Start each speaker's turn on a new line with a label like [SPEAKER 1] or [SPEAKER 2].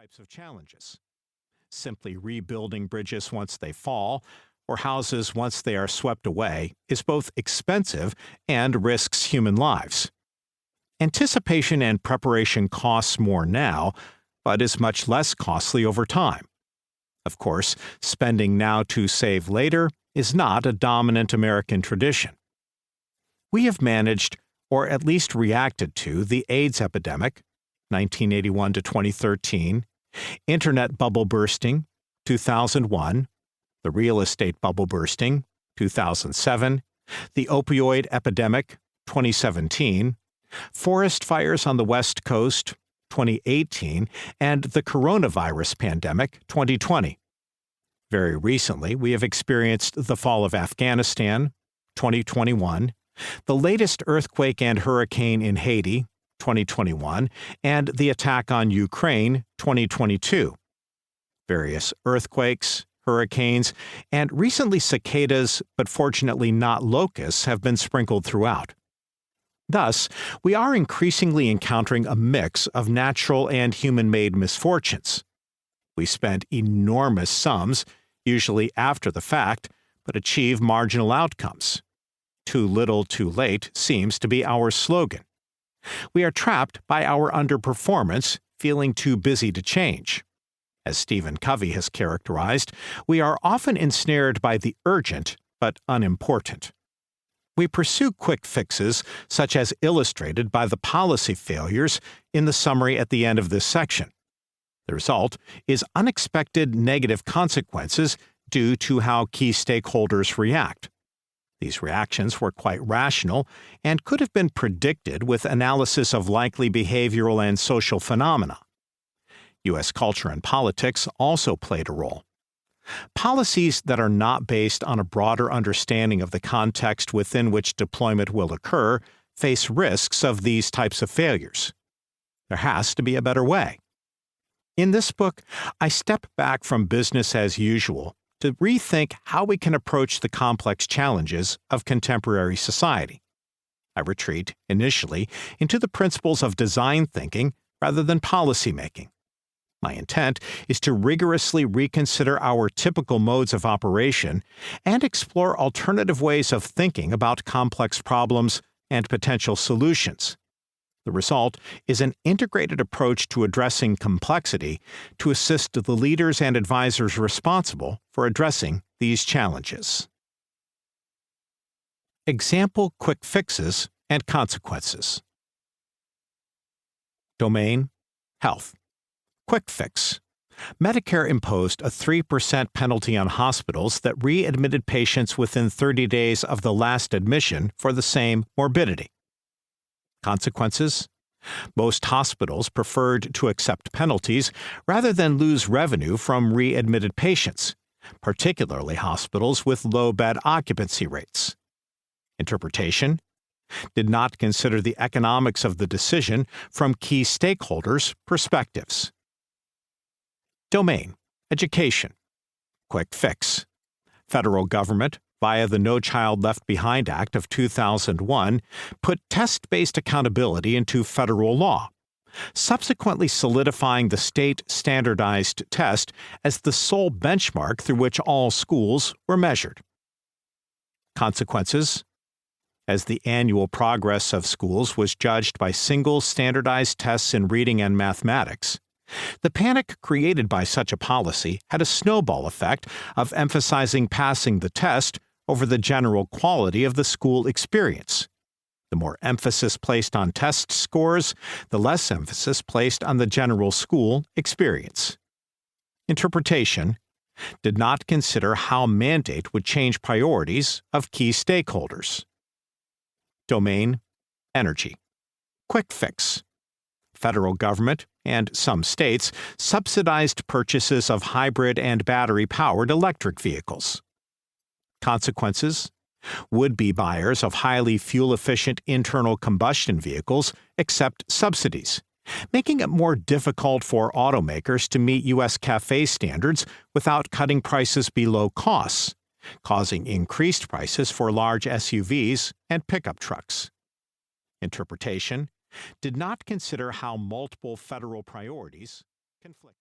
[SPEAKER 1] types of challenges. Simply rebuilding bridges once they fall, or houses once they are swept away, is both expensive and risks human lives. Anticipation and preparation costs more now, but is much less costly over time. Of course, spending now to save later is not a dominant American tradition. We have managed, or at least reacted to, the AIDS epidemic, 1981 to 2013, Internet bubble bursting, 2001, the real estate bubble bursting, 2007, the opioid epidemic, 2017, forest fires on the West Coast, 2018, and the coronavirus pandemic, 2020. Very recently, we have experienced the fall of Afghanistan, 2021, the latest earthquake and hurricane in Haiti, 2021, and the attack on Ukraine, 2022. Various earthquakes, hurricanes, and recently cicadas, but fortunately not locusts, have been sprinkled throughout. Thus, we are increasingly encountering a mix of natural and human-made misfortunes. We spend enormous sums, usually after the fact, but achieve marginal outcomes. Too little, too late seems to be our slogan. We are trapped by our underperformance, feeling too busy to change. As Stephen Covey has characterized, we are often ensnared by the urgent but unimportant. We pursue quick fixes, such as illustrated by the policy failures in the summary at the end of this section. The result is unexpected negative consequences due to how key stakeholders react. These reactions were quite rational and could have been predicted with analysis of likely behavioral and social phenomena. U.S. culture and politics also played a role. Policies that are not based on a broader understanding of the context within which deployment will occur face risks of these types of failures. There has to be a better way. In this book, I step back from business as usual to rethink how we can approach the complex challenges of contemporary society. I retreat, initially, into the principles of design thinking rather than policymaking. My intent is to rigorously reconsider our typical modes of operation and explore alternative ways of thinking about complex problems and potential solutions. The result is an integrated approach to addressing complexity to assist the leaders and advisors responsible for addressing these challenges. Example quick fixes and consequences. Domain: health. Quick fix. Medicare imposed a 3% penalty on hospitals that readmitted patients within 30 days of the last admission for the same morbidity. Consequences: most hospitals preferred to accept penalties rather than lose revenue from readmitted patients, particularly hospitals with low bed occupancy rates. Interpretation: did not consider the economics of the decision from key stakeholders' perspectives. Domain: education. Quick fix. Federal government, via the No Child Left Behind Act of 2001, put test-based accountability into federal law, subsequently solidifying the state standardized test as the sole benchmark through which all schools were measured. Consequences: as the annual progress of schools was judged by single standardized tests in reading and mathematics, the panic created by such a policy had a snowball effect of emphasizing passing the test over the general quality of the school experience. The more emphasis placed on test scores, the less emphasis placed on the general school experience. Interpretation: did not consider how mandate would change priorities of key stakeholders. Domain: energy. Quick fix. Federal government and some states subsidized purchases of hybrid and battery-powered electric vehicles. Consequences: would-be buyers of highly fuel-efficient internal combustion vehicles accept subsidies, making it more difficult for automakers to meet U.S. CAFE standards without cutting prices below costs, causing increased prices for large SUVs and pickup trucks. Interpretation: did not consider how multiple federal priorities conflict.